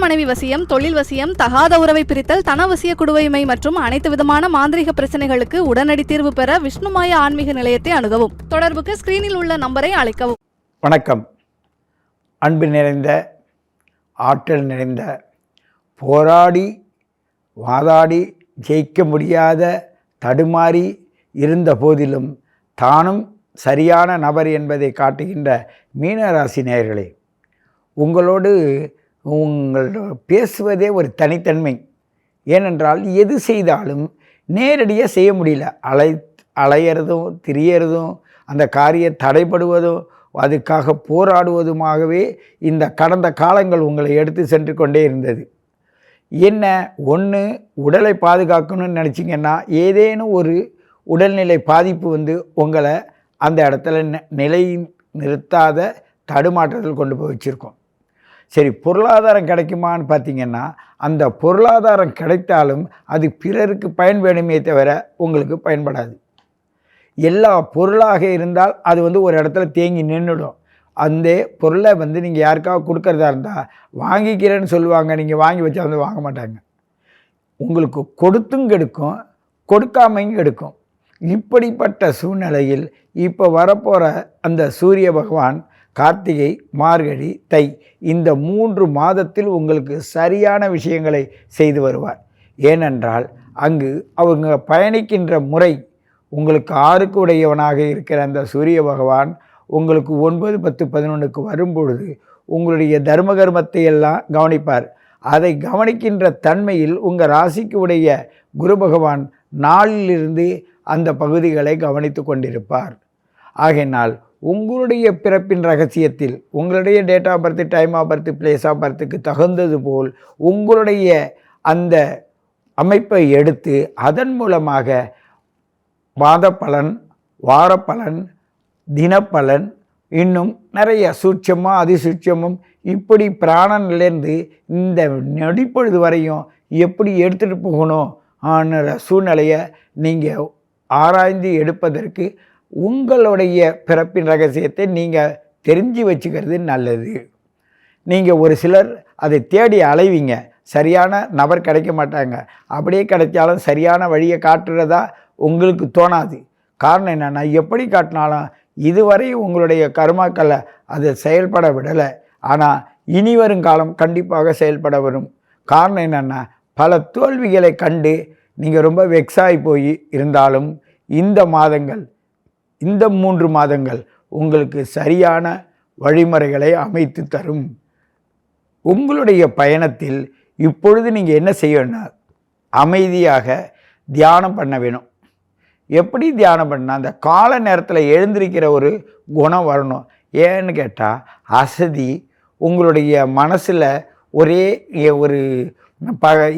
மனைவி வசியம், தொழில் வசியம், தகாத உறவை பிரித்தல், தனவசிய குடுவைமை மற்றும் அனைத்து விதமான மாந்திரிக பிரச்சனைகளுக்கு உடனடி தீர்வு பெற விஷ்ணுமாய ஆன்மீக நிலையத்தை அணுகவும். தொடர்புக்கு ஸ்கிரீனில் உள்ள நம்பரை அழைக்கவும். வணக்கம். அன்பு நிறைந்த, ஆற்றல் நிறைந்த, போராடி வாதாடி ஜெயிக்க முடியாத, தடுமாறி இருந்த போதிலும் தானும் சரியான நபர் என்பதை காட்டுகின்ற மீனராசி நேயர்களே, உங்களோடு பேசுவதே ஒரு தனித்தன்மை. ஏனென்றால் எது செய்தாலும் நேரடியாக செய்ய முடியல. அலையிறதும் திரியறதும் அந்த காரியம் தடைபடுவதும் அதுக்காக போராடுவதுமாகவே இந்த கடந்த காலங்கள் உங்களை எடுத்து சென்று கொண்டே இருந்தது. என்ன ஒன்று, உடலை பாதுகாக்கணும்னு நினச்சிங்கன்னா ஏதேனும் ஒரு உடல்நிலை பாதிப்பு உங்களை அந்த இடத்துல நிலை நிறுத்தாத தடுமாற்றத்தில் கொண்டு போய் வச்சுருக்கோம். சரி, பொருளாதாரம் கிடைக்குமான்னு பார்த்திங்கன்னா அந்த பொருளாதாரம் கிடைத்தாலும் அது பிறருக்கு பயன்படுமே தவிர உங்களுக்கு பயன்படாது. எல்லா பொருளாக இருந்தால் அது ஒரு இடத்துல தேங்கி நின்றுடும். அந்த பொருளை நீங்கள் யாருக்காவது கொடுக்கறதா இருந்தால் வாங்கிக்கிறேன்னு சொல்லுவாங்க, நீங்கள் வாங்கி வச்சா வாங்க மாட்டாங்க. உங்களுக்கு கொடுத்தும் கெடுக்கும், கொடுக்காமையும் கெடுக்கும். இப்படிப்பட்ட சூழ்நிலையில் இப்போ வரப்போகிற அந்த சூரிய பகவான் கார்த்திகை, மார்கழி, தை இந்த 3 மாதத்தில் உங்களுக்கு சரியான விஷயங்களை செய்து வருவார். ஏனென்றால் அங்கு அவங்க பயணிக்கின்ற முறை உங்களுக்கு 6க்கு உடையவனாக இருக்கிற அந்த சூரிய பகவான் உங்களுக்கு 9, 10, 11க்கு வரும்பொழுது உங்களுடைய தர்ம கர்மத்தை எல்லாம் கவனிப்பார். அதை கவனிக்கின்ற தன்மையில் உங்கள் ராசிக்கு உடைய குரு பகவான் நாளிலிருந்து அந்த பகுதிகளை கவனித்து கொண்டிருப்பார். ஆகையினால் உங்களுடைய பிறப்பின் ரகசியத்தில் உங்களுடைய date of birth, time of birth, place of பர்த்துக்கு தகுந்தது போல் உங்களுடைய அந்த அமைப்பை எடுத்து அதன் மூலமாக மாத பலன், வார பலன், தினப்பலன், இன்னும் நிறைய சூட்சமும் அதிசூட்சமும் இப்படி பிராணனிலேருந்து இந்த நொடிப்பொழுது வரையும் எப்படி எடுத்துகிட்டு போகணும் ஆன சூழ்நிலையை நீங்கள் ஆராய்ந்து எடுப்பதற்கு உங்களுடைய பிறப்பின் ரகசியத்தை நீங்கள் தெரிஞ்சு வச்சுக்கிறது நல்லது. நீங்கள் ஒரு சிலர் அதை தேடி அலைவீங்க, சரியான நபர் கிடைக்க மாட்டாங்க. அப்படியே கிடைச்சாலும் சரியான வழியை காட்டுறதா உங்களுக்கு தோணாது. காரணம் என்னென்னா, எப்படி காட்டினாலும் இதுவரை உங்களுடைய கர்மாக்களை அதை செயல்பட விடலை. ஆனால் இனி வரும் காலம் கண்டிப்பாக செயல்பட வரும். காரணம் என்னென்னா, பல தோல்விகளை கண்டு நீங்கள் ரொம்ப வெக்ஸாகி போய் இருந்தாலும் இந்த மாதங்கள், இந்த 3 மாதங்கள் உங்களுக்கு சரியான வழிமுறைகளை அமைத்து தரும். உங்களுடைய பயணத்தில் இப்பொழுது நீங்கள் என்ன செய்யணும்னா, அமைதியாக தியானம் பண்ண வேணும். எப்படி தியானம் பண்ணால் அந்த கால நேரத்தில் எழுந்திருக்கிற ஒரு குணம் வரணும். ஏன்னு கேட்டால், அசதி உங்களுடைய மனசில் ஒரே ஒரு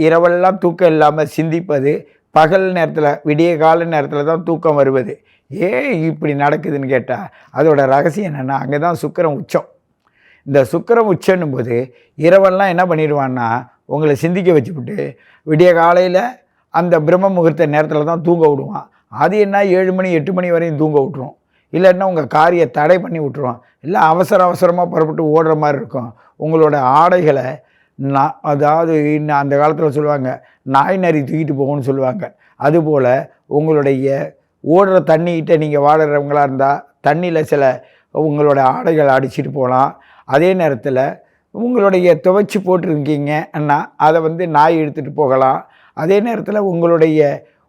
இரவெல்லாம் தூக்கம் இல்லாமல் சிந்திப்பது, பகல் நேரத்தில் விடிய கால நேரத்தில் தான் தூக்கம் வருவது. ஏன் இப்படி நடக்குதுன்னு கேட்டால் அதோட ரகசியம் என்னென்னா, அங்கே தான் சுக்கிரன் உச்சம். இந்த சுக்கிரன் உச்சன்னும் போது இரவெல்லாம் என்ன பண்ணிடுவான்னா உங்களை சிந்திக்க வச்சுவிட்டு விடிய காலையில் அந்த பிரம்ம முகூர்த்த நேரத்தில் தான் தூங்க விடுவான். அது என்ன 7 மணி 8 மணி வரையும் தூங்க விட்டுரும். இல்லைன்னா உங்கள் காரியை தடை பண்ணி விட்டுருவோம். இல்லை அவசரமாக புறப்பட்டு ஓடுற மாதிரி இருக்கும். உங்களோட ஆடைகளை அதாவது இன்னும் அந்த காலத்தில் சொல்லுவாங்க, நாய் நரி தூக்கிட்டு போகணும்னு சொல்லுவாங்க. அதுபோல் உங்களுடைய ஓடுற தண்ணிக்கிட்ட நீங்கள் வாடுறவங்களா இருந்தால் தண்ணியில் சில உங்களோட ஆடைகளை அடிச்சுட்டு போகலாம். அதே நேரத்தில் உங்களுடைய துவைச்சி போட்டிருக்கீங்கன்னா அதை நாய் எடுத்துகிட்டு போகலாம். அதே நேரத்தில் உங்களுடைய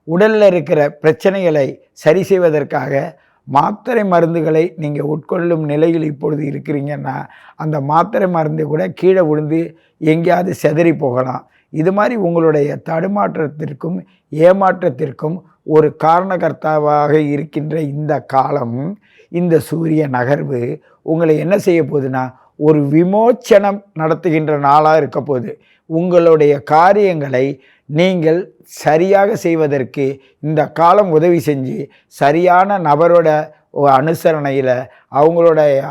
உடலில் இருக்கிற பிரச்சனைகளை சரி செய்வதற்காக மாத்திரை மருந்துகளை நீங்கள் உட்கொள்ளும் நிலையில் இப்பொழுது இருக்கிறீங்கன்னா அந்த மாத்திரை மருந்து கூட கீழே விழுந்து எங்கேயாவது செதறி போகலாம். இது மாதிரி உங்களுடைய தடுமாற்றத்திற்கும் ஏமாற்றத்திற்கும் ஒரு காரணகர்த்தாவாக இருக்கின்ற இந்த காலம், இந்த சூரிய நகர்வு உங்களை என்ன செய்ய போகுதுன்னா ஒரு விமோச்சனம் நடத்துகின்ற நாளாக இருக்க போகுது. உங்களுடைய காரியங்களை நீங்கள் சரியாக செய்வதற்கு இந்த காலம் உதவி செஞ்சு சரியான நபரோட அனுசரணையில் அவங்களுடைய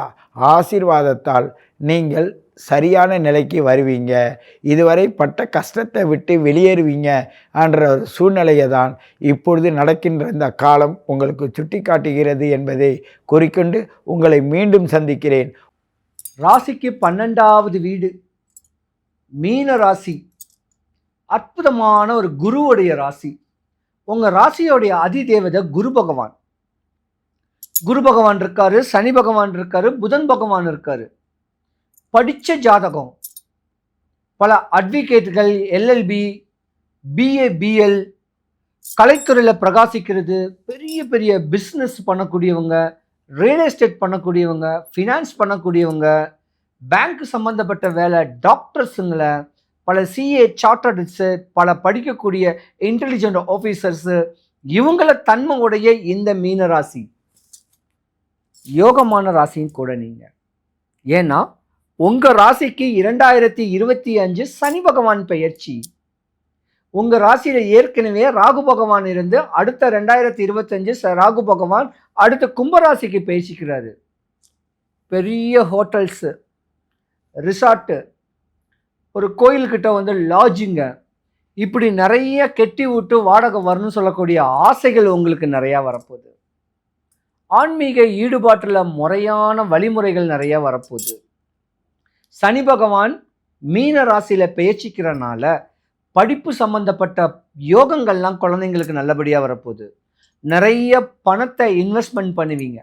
ஆசீர்வாதத்தால் நீங்கள் சரியான நிலைக்கு வருவீங்க. இதுவரை பட்ட கஷ்டத்தை விட்டு வெளியேறுவீங்க என்ற சூழ்நிலையை தான் இப்பொழுது நடக்கின்ற இந்த காலம் உங்களுக்கு சுட்டி காட்டுகிறது என்பதை குறிக்கொண்டு உங்களை மீண்டும் சந்திக்கிறேன். ராசிக்கு 12வது வீடு மீன ராசி அற்புதமான ஒரு குருவுடைய ராசி. உங்க ராசியோடைய அதிதேவதை குரு பகவான். குரு பகவான் இருக்காரு, சனி பகவான் இருக்காரு, புதன் பகவான் இருக்காரு. படிச்ச ஜாதகம், பல அட்வொகேட்டுகள், எல்எல்பி, பிஏ, பிஎல், கலைத்துறையில் பிரகாசிக்கிறது, பெரிய பெரிய பிஸ்னஸ் பண்ணக்கூடியவங்க, ரியல் எஸ்டேட் பண்ணக்கூடியவங்க, ஃபினான்ஸ் பண்ணக்கூடியவங்க, பேங்க் சம்மந்தப்பட்ட வேலை, டாக்டர்ஸுங்களை, பல சிஏ சார்ட்டர்ட்ஸு, பல படிக்கக்கூடிய இன்டெலிஜென்ட் ஆஃபீஸர்ஸு, இவங்கள தன்மை உடைய இந்த மீன ராசி யோகமான ராசியும் கூட நீங்கள். ஏன்னா உங்கள் ராசிக்கு 2025 சனி பகவான் பெயர்ச்சி. உங்கள் ராசியில் ஏற்கனவே ராகு பகவான் இருந்து அடுத்த 2025 ராகு பகவான் அடுத்த கும்பராசிக்கு பேசிக்கிறாரு. பெரிய ஹோட்டல்ஸு, ரிசார்ட்டு, ஒரு கோயில்கிட்ட வந்து லாட்ஜிங்க, இப்படி நிறைய கெட்டி விட்டு வாடகை வரணும்னு சொல்லக்கூடிய ஆசைகள் உங்களுக்கு நிறையா வரப்போகுது. ஆன்மீக ஈடுபாட்டில் முறையான வழிமுறைகள் நிறையா வரப்போகுது. சனி பகவான் மீன ராசியில் பெயர்ச்சிக்கிறனால படிப்பு சம்பந்தப்பட்ட யோகங்கள்லாம் குழந்தைங்களுக்கு நல்லபடியாக வரப்போகுது. நிறைய பணத்தை இன்வெஸ்ட்மெண்ட் பண்ணுவீங்க.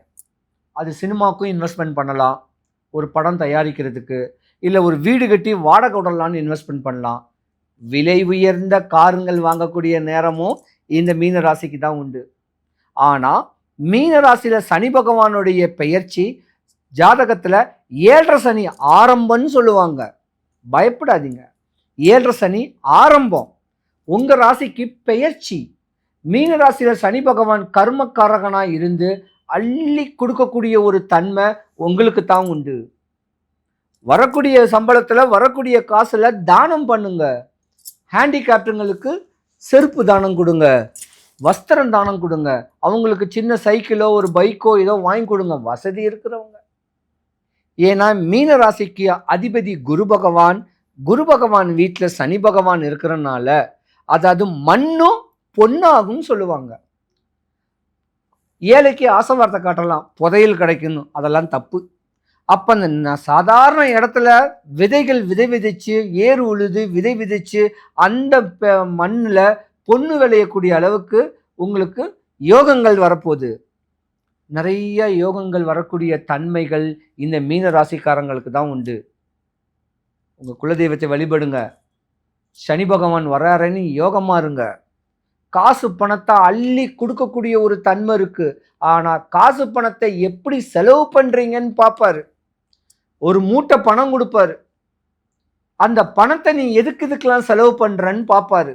அது சினிமாவுக்கும் இன்வெஸ்ட்மெண்ட் பண்ணலாம், ஒரு படம் தயாரிக்கிறதுக்கு, இல்லை ஒரு வீடு கட்டி வாடகை விடலான்னு இன்வெஸ்ட்மெண்ட் பண்ணலாம். விலை உயர்ந்த காருங்கள் வாங்கக்கூடிய நேரமும் இந்த மீன ராசிக்கு தான் உண்டு. ஆனால் மீன ராசியில் சனி பகவானுடைய பெயர்ச்சி ஜாதகத்தில் 7.5 சனி ஆரம்பம்னு சொல்லுவாங்க. பயப்படாதீங்க, 7.5 சனி ஆரம்பம். உங்கள் ராசிக்கு பெயர்ச்சி. மீன ராசியில் சனி பகவான் கர்மக்காரகனாக இருந்து அள்ளி கொடுக்கக்கூடிய ஒரு தன்மை உங்களுக்கு தான் உண்டு. வரக்கூடிய சம்பளத்தில் வரக்கூடிய காசில் தானம் பண்ணுங்க. ஹேண்டிகேப்டுங்களுக்கு செருப்பு தானம் கொடுங்க, வஸ்திரம் தானம் கொடுங்க, அவங்களுக்கு சின்ன சைக்கிளோ ஒரு பைக்கோ ஏதோ வாங்கி கொடுங்க, வசதி இருக்கிறவங்க. ஏன்னா மீன ராசிக்கு அதிபதி குரு பகவான். குரு பகவான் வீட்டில் சனி பகவான் இருக்கிறனால அதாவது மண்ணும் பொண்ணாகும் சொல்லுவாங்க. ஏழைக்கு ஆசை வார்த்தை காட்டலாம், புதையல் கிடைக்கணும், அதெல்லாம் தப்பு. அப்போ அந்த சாதாரண இடத்துல விதைகள் விதைச்சு ஏறு உழுது விதை விதைச்சு அந்த மண்ணில் பொண்ணு விளையக்கூடிய அளவுக்கு உங்களுக்கு யோகங்கள் வரப்போகுது. நிறைய யோகங்கள் வரக்கூடிய தன்மைகள் இந்த மீன ராசிக்காரங்களுக்கு தான் உண்டு. உங்கள் குலதெய்வத்தை வழிபடுங்க. சனி பகவான் வர்றாருன்னு யோகமாக இருங்க. காசு பணத்தை அள்ளி கொடுக்கக்கூடிய ஒரு தன்மை இருக்கு. ஆனால் காசு பணத்தை எப்படி செலவு பண்ணுறீங்கன்னு பார்ப்பாரு. ஒரு மூட்டை பணம் கொடுப்பாரு, அந்த பணத்தை நீ எதுக்கெல்லாம் செலவு பண்ணுறன்னு பார்ப்பாரு.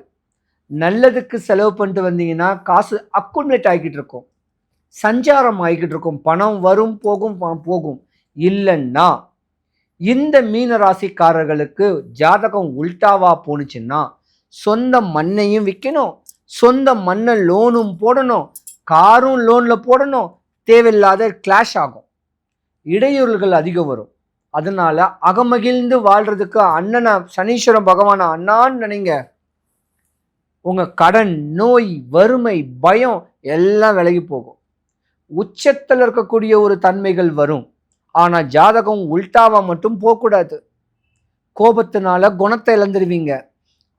நல்லதுக்கு செலவு பண்ணிட்டு வந்தீங்கன்னா காசு அக்குமுலேட் ஆகிக்கிட்டு இருக்கும், சஞ்சாரம் ஆகிக்கிட்டு இருக்கும், பணம் வரும் போகும் போகும். இல்லைன்னா இந்த மீன ராசிக்காரர்களுக்கு ஜாதகம் உல்டாவா போணுச்சுன்னா சொந்த மண்ணையும் விற்கணும், சொந்த மண்ணை லோனும் போடணும், காரும் லோனில் போடணும். தேவையில்லாத கிளாஷ் ஆகும், இடையூறுகள் அதிகம் வரும். அதனால அகமகிழ்ந்து வாழ்றதுக்கு அண்ணனை சனீஸ்வரன் பகவானை அண்ணான்னு நினைங்க. உங்கள் கடன், நோய், வறுமை, பயம் எல்லாம் விலகி போகும். உச்சத்தில் இருக்கக்கூடிய ஒரு தன்மைகள் வரும். ஆனால் ஜாதகம் உல்டாவா மட்டும் போகக்கூடாது. கோபத்தினால குணத்தை இழந்துருவீங்க,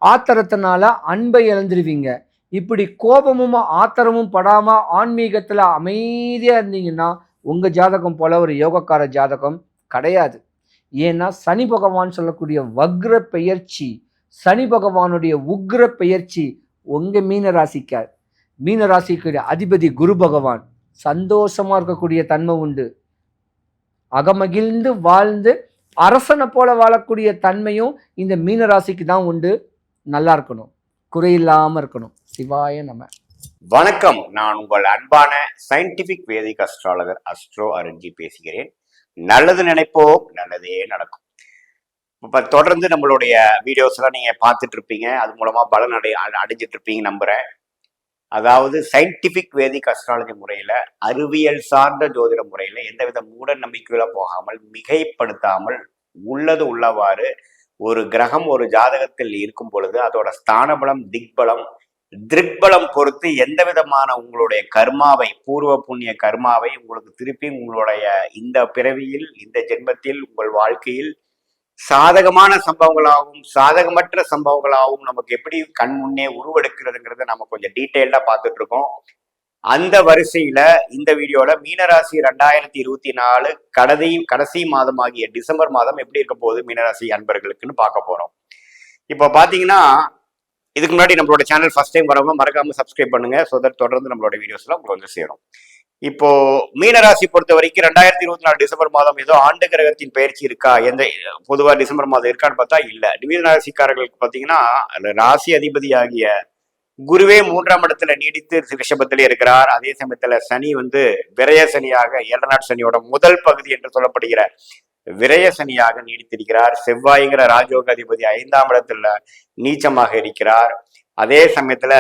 ஆத்திரத்தினால அன்பை இழந்துருவீங்க. இப்படி கோபமும் ஆத்திரமும் படாமல் ஆன்மீகத்தில் அமைதியாக இருந்தீங்கன்னா உங்கள் ஜாதகம் போல ஒரு யோகக்கார ஜாதகம் கிடையாது. ஏன்னா சனி பகவான் சொல்லக்கூடிய வக்ர பெயர்ச்சி, சனி பகவானுடைய உக்ர பெயர்ச்சி உங்கள் மீன ராசிக்கு அதிபதி குரு பகவான். சந்தோஷமாக இருக்கக்கூடிய தன்மை உண்டு. அகமகிழ்ந்து வாழ்ந்து அரசனை போல வாழக்கூடிய தன்மையும் இந்த மீன ராசிக்கு தான் உண்டு. நல்லா இருக்கணும், குறையில்லாமல் இருக்கணும். சிவாய நம. வணக்கம், நான் உங்கள் அன்பான சயின்டிபிக் வேதிக் அஸ்ட்ராலஜர் அஸ்ட்ரோ அருண்ஜி பேசுகிறேன். நல்லது நினைப்போம், நல்லதே நடக்கும். இப்போ தொடர்ந்து நம்மளுடைய வீடியோஸ் எல்லாம் நீங்க பார்த்துட்டு இருப்பீங்க, அது மூலமா பலன் அடைஞ்சிட்டு இருப்பீங்க நம்புறேன். அதாவது சயின்டிபிக் வேதிக் அஸ்ட்ராலஜி முறையில, அறிவியல் சார்ந்த ஜோதிட முறையில எந்தவித மூட நம்பிக்கையில போகாமல், மிகைப்படுத்தாமல், உள்ளது உள்ளவாறு ஒரு கிரகம் ஒரு ஜாதகத்தில் இருக்கும் பொழுது அதோட ஸ்தானபலம், திக்பலம், திருக்பலம் பொறுத்து எந்த விதமான உங்களுடைய கர்மாவை, பூர்வ புண்ணிய கர்மாவை உங்களுக்கு திருப்பி உங்களுடைய இந்த பிறவியில், இந்த ஜென்மத்தில், உங்கள் வாழ்க்கையில் சாதகமான சம்பவங்களாகவும் சாதகமற்ற சம்பவங்களாகவும் நமக்கு எப்படி கண் முன்னே உருவெடுக்கிறதுங்கிறத நம்ம கொஞ்சம் டீட்டெயில்டா பார்த்துட்டு இருக்கோம். அந்த வரிசையில இந்த வீடியோல மீனராசி 2024 கடைசி மாதமாகிய டிசம்பர் மாதம் எப்படி இருக்க போகுது மீனராசி அன்பர்களுக்குன்னு பார்க்க போறோம். இப்போ பாத்தீங்கன்னா இதுக்கு முன்னாடி நம்மளோட சேனல் ஃபர்ஸ்ட் டைம் வரவங்க மறக்காம சப்ஸ்கிரைப் பண்ணுங்க. ஸோ தட் தொடர்ந்து நம்மளோட வீடியோஸ்லாம் உங்களுக்கு வந்து சேரும். இப்போ மீனராசி பொறுத்த வரைக்கும் 2024 டிசம்பர் மாதம் ஏதோ ஆண்டு கிரகத்தின் பயிற்சி இருக்கா, எந்த பொதுவா டிசம்பர் மாதம் இருக்கான்னு பார்த்தா இல்ல. மீனராசிக்காரர்களுக்கு பாத்தீங்கன்னா ராசி அதிபதியாகிய குருவே 3ஆம் இடத்துல நீடித்து ரிஷபத்திலே இருக்கிறார். அதே சமயத்துல சனி வந்து விரய சனியாக 7 நாட் சனியோட முதல் பகுதி என்று சொல்லப்படுகிற விரய சனியாக நீடித்திருக்கிறார். செவ்வாய்ங்கிற ராஜயோக அதிபதி 5ஆம் இடத்துல நீச்சமாக இருக்கிறார். அதே சமயத்துல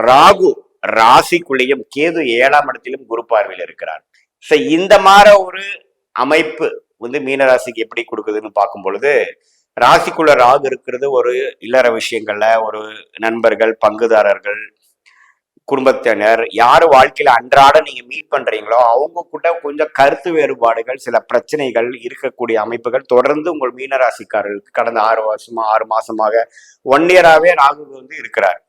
ராகு ராசிக்குள்ளேயும் கேது 7ஆம் இடத்திலும் குரு பார்வையில் இருக்கிறார். சோ இந்த மாதிரி ஒரு அமைப்பு வந்து மீனராசிக்கு எப்படி கொடுக்குதுன்னு பார்க்கும் பொழுது, ராசிக்குள்ள ராகு இருக்கிறது ஒரு இல்லற விஷயங்கள்ல ஒரு நண்பர்கள், பங்குதாரர்கள், குடும்பத்தினர் யாரு வாழ்க்கையில அன்றாட நீங்க மீட் பண்றீங்களோ அவங்க கூட கொஞ்சம் கருத்து வேறுபாடுகள், சில பிரச்சனைகள் இருக்கக்கூடிய அமைப்புகள் தொடர்ந்து உங்கள் மீனராசிக்காரர்களுக்கு கடந்த 6 மாசமாக 1 இயராவே ராகு வந்து இருக்கிறார்.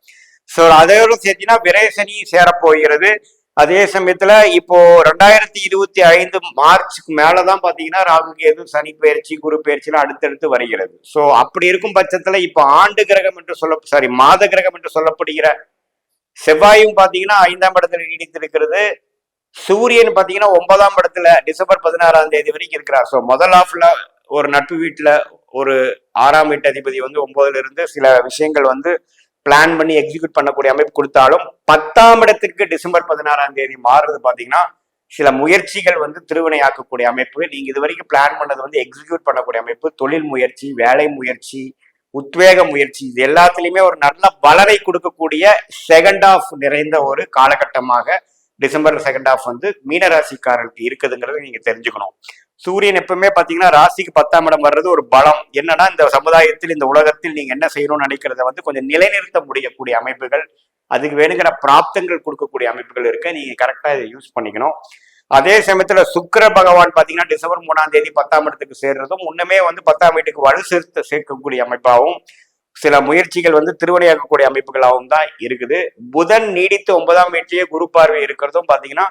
சோ அதோட சேர்த்தினா விரயசனி சேரப்போகிறது. அதே சமயத்துல இப்போ 2025 மார்ச்சுக்கு மேலதான் பாத்தீங்கன்னா ராகு கேது சனி பயிற்சி குரு பயிற்சிலாம் அடுத்தடுத்து வருகிறது. சோ அப்படி இருக்கும் பட்சத்துல இப்போ ஆண்டு கிரகம் என்று மாத கிரகம் என்று சொல்லப்படுகிற செவ்வாயும் பாத்தீங்கன்னா 5ஆம் இடத்துல நீடித்திருக்கிறது. சூரியன் பாத்தீங்கன்னா 9ஆம் இடத்துல டிசம்பர் 16ஆம் தேதி வரைக்கும் இருக்கிறார். சோ முதல் ஹாஃப்ல ஒரு நட்பு வீட்டுல ஒரு 6ஆம் வீட்டு அதிபதி வந்து 9ல இருந்து சில விஷயங்கள் வந்து பிளான் பண்ணி எக்ஸிக்யூட் பண்ணக்கூடிய அமைப்பு கொடுத்தாலும் 10ஆம் இடத்திற்கு டிசம்பர் 16ஆம் தேதி மாறுறது பாத்தீங்கன்னா சில முயற்சிகள் வந்து திருவினையாக்கக்கூடிய அமைப்பு, நீங்க இது வரைக்கும் பிளான் பண்ணது வந்து எக்ஸிக்யூட் பண்ணக்கூடிய அமைப்பு, தொழில் முயற்சி, வேலை முயற்சி, உத்வேக முயற்சி, இது எல்லாத்துலயுமே ஒரு நல்ல பலனை கொடுக்கக்கூடிய செகண்ட் ஆஃப் நிறைந்த ஒரு காலகட்டமாக டிசம்பர் செகண்ட் ஆஃப் வந்து மீனராசிக்காரர்களுக்கு இருக்குதுங்கிறத நீங்க தெரிஞ்சுக்கணும். சூரியன் எப்பவுமே பாத்தீங்கன்னா ராசிக்கு 10ஆம் இடம் வர்றது ஒரு பலம். என்னன்னா இந்த சமுதாயத்தில் இந்த உலகத்தில் நீங்க என்ன செய்யணும்னு நினைக்கிறத வந்து கொஞ்சம் நிலைநிறுத்த முடியக்கூடிய அமைப்புகள், அதுக்கு வேணுங்கிற பிராப்தங்கள் கொடுக்கக்கூடிய அமைப்புகள் இருக்கு. நீங்க கரெக்டா இதை யூஸ் பண்ணிக்கணும். அதே சமயத்துல சுக்கிர பகவான் பாத்தீங்கன்னா டிசம்பர் 3ஆம் தேதி 10ஆம் இடத்துக்கு சேர்றதும் முன்னமே வந்து 10ஆம் வீட்டுக்கு வலு சேர்க்கக்கூடிய அமைப்பாகவும் சில முயற்சிகள் வந்து திருவினையாக்கக்கூடிய அமைப்புகளாகவும் தான் இருக்குது. புதன் நீடித்து 9ஆம் வீட்டிலேயே குரு பார்வை இருக்கிறதும் பாத்தீங்கன்னா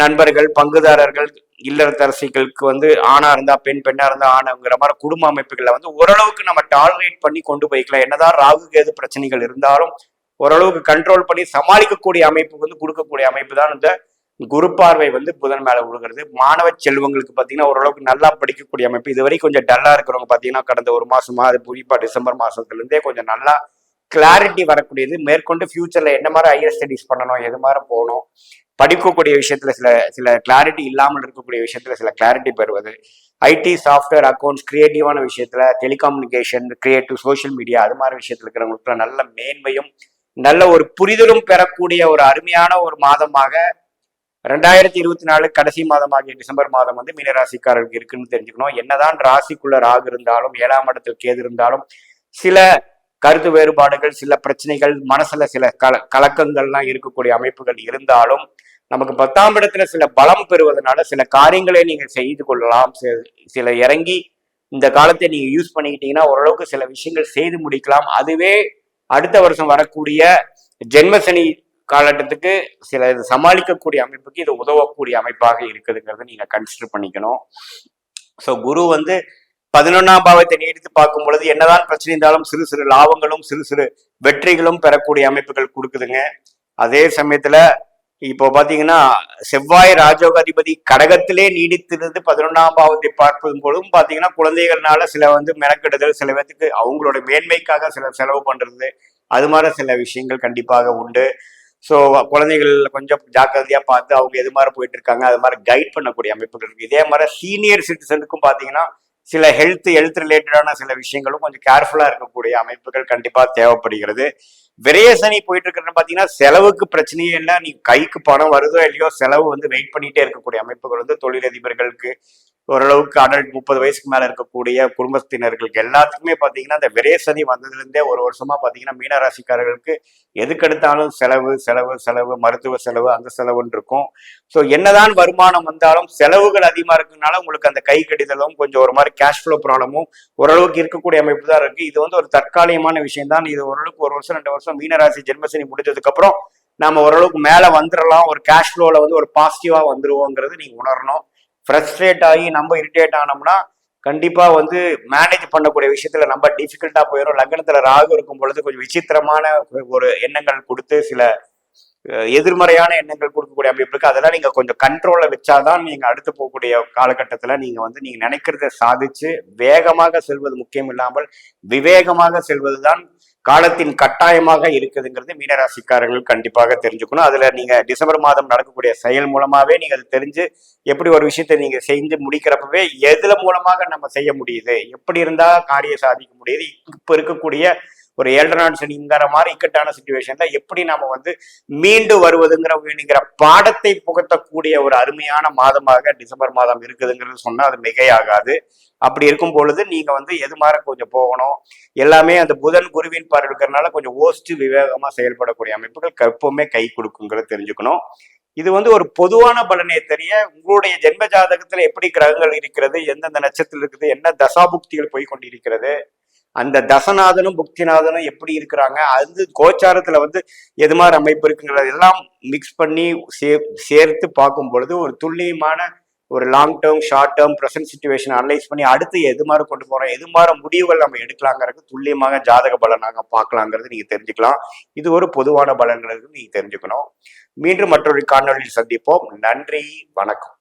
நண்பர்கள், பங்குதாரர்கள், இல்லத்தரசிகளுக்கு வந்து ஆணா இருந்தா பெண், பெண்ணா இருந்தா ஆணுங்கிற மாதிரி குடும்ப அமைப்புகளை வந்து ஓரளவுக்கு நம்ம டாலரேட் பண்ணி கொண்டு போய்க்கலாம். என்னதான் ராகு கேது பிரச்சனைகள் இருந்தாலும் ஓரளவுக்கு கண்ட்ரோல் பண்ணி சமாளிக்கக்கூடிய அமைப்பு வந்து கொடுக்கக்கூடிய அமைப்பு தான் இந்த குரு பார்வை வந்து புதன் மேல விழுகிறது. மாணவ செல்வங்களுக்கு பாத்தீங்கன்னா ஓரளவுக்கு நல்லா படிக்கக்கூடிய அமைப்பு. இதுவரை கொஞ்சம் டல்லா இருக்கிறவங்க பாத்தீங்கன்னா கடந்த 1 மாசமா, அது குறிப்பா டிசம்பர் மாசத்துல இருந்தே கொஞ்சம் நல்லா கிளாரிட்டி வரக்கூடியது. மேற்கொண்டு ஃபியூச்சர்ல என்ன மாதிரி ஹையர் ஸ்டடிஸ் பண்ணணும், எது மாதிரி போகணும், படிக்கக்கூடிய விஷயத்துல சில கிளாரிட்டி இல்லாமல் இருக்கக்கூடிய விஷயத்துல சில கிளாரிட்டி பெறுவது, ஐடி, சாஃப்ட்வேர், அக்கௌண்ட்ஸ், கிரியேட்டிவான விஷயத்துல, டெலிகம்யூனிகேஷன், கிரியேட்டிவ், சோசியல் மீடியா, அது மாதிரி விஷயத்துல இருக்கிறவங்களுக்கு நல்ல மேன்மையும் நல்ல ஒரு புரிதலும் பெறக்கூடிய ஒரு அருமையான ஒரு மாதமாக 2024 கடைசி மாதமாகிய டிசம்பர் மாதம் வந்து மீனராசிக்காரர்களுக்கு இருக்குன்னு தெரிஞ்சுக்கணும். என்னதான் ராசிக்குள்ள ராகு இருந்தாலும் 7ஆம் இடத்தில் கேது இருந்தாலும் சில கருத்து வேறுபாடுகள், சில பிரச்சனைகள், மனசுல சில கலக்கங்கள்லாம் இருக்கக்கூடிய அமைப்புகள் இருந்தாலும் நமக்கு 10ஆம் இடத்துல சில பலம் பெறுவதனால சில காரியங்களை நீங்க செய்து கொள்ளலாம். சில இறங்கி இந்த காலத்தை நீங்க யூஸ் பண்ணிக்கிட்டீங்கன்னா ஓரளவுக்கு சில விஷயங்கள் செய்து முடிக்கலாம். அதுவே அடுத்த வருஷம் வரக்கூடிய ஜென்மசனி காலகட்டத்துக்கு சில இது சமாளிக்கக்கூடிய அமைப்புக்கு இது உதவக்கூடிய அமைப்பாக இருக்குதுங்கிறத நீங்க கன்சிடர் பண்ணிக்கணும். ஸோ குரு வந்து 11ஆம் பாவத்தை நீடித்து பார்க்கும் பொழுது என்னதான் பிரச்சனை இருந்தாலும் சிறு சிறு லாபங்களும் சிறு சிறு வெற்றிகளும் பெறக்கூடிய அமைப்புகள் கொடுக்குதுங்க. அதே சமயத்துல இப்போ பாத்தீங்கன்னா செவ்வாய் ராஜயோக அதிபதி கடகத்திலே நீடித்திருந்து 11ஆம் பாவத்தை பார்ப்பதும் பொழுதும் பாத்தீங்கன்னா குழந்தைகள்னால சில வந்து மெனக்கெடுதல், சில பேருக்கு அவங்களோட மேன்மைக்காக சில செலவு பண்றது, அது மாதிரி சில விஷயங்கள் கண்டிப்பாக உண்டு. ஸோ குழந்தைகள் கொஞ்சம் ஜாக்கிரதையா பார்த்து அவங்க எது மாதிரி போயிட்டு இருக்காங்க அது மாதிரி கைட் பண்ணக்கூடிய அமைப்புகள் இருக்கு. இதே மாதிரி சீனியர் சிட்டிசனுக்கும் பாத்தீங்கன்னா சில ஹெல்த் ரிலேட்டடான சில விஷயங்களும் கொஞ்சம் கேர்ஃபுல்லா இருக்கக்கூடிய அமைப்புகள் கண்டிப்பா தேவைப்படுகிறது. விரயசனி போயிட்டு இருக்கிறது பாத்தீங்கன்னா செலவுக்கு பிரச்சனையே இல்லை, நீ கைக்கு பணம் வருதோ இல்லையோ செலவு வந்து வெயிட் பண்ணிட்டே இருக்கக்கூடிய அமைப்புகள் வந்து தொழிலதிபர்களுக்கு, ஓரளவுக்கு அடல்ட் 30 வயசுக்கு மேல இருக்கக்கூடிய குடும்பத்தினர்களுக்கு எல்லாத்துக்குமே பாத்தீங்கன்னா இந்த விரேசனி வந்ததுலேருந்தே ஒரு வருஷமா பாத்தீங்கன்னா மீனராசிக்காரர்களுக்கு எதுக்கெடுத்தாலும் செலவு செலவு செலவு, மருத்துவ செலவு, அந்த செலவுன்னு இருக்கும். ஸோ என்னதான் வருமானம் வந்தாலும் செலவுகள் அதிகமா இருக்குனால உங்களுக்கு அந்த கை கடிதலும் கொஞ்சம் ஒரு மாதிரி கேஷ் ஃப்ளோ ப்ராப்ளமும் ஓரளவுக்கு இருக்கக்கூடிய அமைப்பு தான் இருக்கு. இது வந்து ஒரு தற்காலிகமான விஷயம் தான். இது ஓரளவுக்கு 1 வருஷம் 2 வருஷம் மீனராசி ஜென்மசனி முடிஞ்சதுக்கு அப்புறம் நாம ஓரளவுக்கு மேல வந்துடலாம், ஒரு கேஷ் ஃப்ளோல வந்து ஒரு பாசிட்டிவா வந்துருவோங்கிறது நீங்க உணரணும். ஃப்ரஸ்ட்ரேட் ஆகி நம்ம இரிட்டேட் ஆனோம்னா கண்டிப்பா வந்து மேனேஜ் பண்ணக்கூடிய விஷயத்துல நம்ம டிஃபிகல்ட்டா போயிடும். லக்னத்துல ராகு இருக்கும் பொழுது கொஞ்சம் விசித்திரமான ஒரு எண்ணங்கள் கொடுத்து சில எதிர்மறையான எண்ணங்கள் கொடுக்கக்கூடிய அமைப்பு இருக்கு. அதெல்லாம் நீங்க கொஞ்சம் கண்ட்ரோல்ல வச்சாதான் நீங்க அடுத்து போகக்கூடிய காலகட்டத்துல நீங்க வந்து நீங்க நினைக்கிறத சாதிச்சு வேகமாக செல்வது முக்கியம் இல்லாமல் விவேகமாக செல்வதுதான் காலத்தின் கட்டாயமாக இருக்குதுங்கிறது மீனராசிக்காரர்கள் கண்டிப்பாக தெரிஞ்சுக்கணும். அதுல நீங்க டிசம்பர் மாதம் நடக்கக்கூடிய செயல் மூலமாவே நீங்க அதை தெரிஞ்சு எப்படி ஒரு விஷயத்தை நீங்க செஞ்சு முடிக்கிறப்பவே எதுல மூலமாக நம்ம செய்ய முடியுது, எப்படி இருந்தா காரியம் சாதிக்க முடியுது, இப்ப இருக்கக்கூடிய ஒரு 7 நாள் சனிங்கிற மாதிரி இக்கட்டான சிச்சுவேஷன்ல எப்படி நாம வந்து மீண்டு வருவதுங்கிற பாடத்தை புகட்டக்கூடிய ஒரு அருமையான மாதமாக டிசம்பர் மாதம் இருக்குதுங்கிறது சொன்னா அது மிகையாகாது. அப்படி இருக்கும் பொழுது நீங்க வந்து எது மாதிரி கொஞ்சம் போகணும், எல்லாமே அந்த புதன் குருவின் பார்வை இருக்கிறதுனால கொஞ்சம் யோசிச்சு விவேகமா செயல்படக்கூடிய அமைப்புகள் எப்பவுமே கை கொடுக்குங்கிறது தெரிஞ்சுக்கணும். இது வந்து ஒரு பொதுவான பலனே தெரிய உங்களுடைய ஜென்ம ஜாதகத்துல எப்படி கிரகங்கள் இருக்கிறது, எந்தெந்த நட்சத்திரம் இருக்குது, என்ன தசாபுக்திகள் போய் கொண்டிருக்கிறது, அந்த தசநாதனும் புக்திநாதனும் எப்படி இருக்கிறாங்க, அது கோச்சாரத்துல வந்து எது மாதிரி அமைப்பு இருக்குங்கிறது எல்லாம் மிக்ஸ் பண்ணி சேர்த்து பார்க்கும் பொழுது ஒரு துல்லியமான ஒரு long term, short term, present situation analyse பண்ணி அடுத்து எது மாதிரி கொண்டு போறோம், எது மாதிரி முடிவுகள் நம்ம எடுக்கலாங்கிறது துல்லியமாக ஜாதக பலனாக பார்க்கலாங்கிறது நீங்க தெரிஞ்சுக்கலாம். இது ஒரு பொதுவான பலன்களுக்கு நீங்க தெரிஞ்சுக்கணும். மீண்டும் மற்றொரு காணொலியில் சந்திப்போம். நன்றி, வணக்கம்.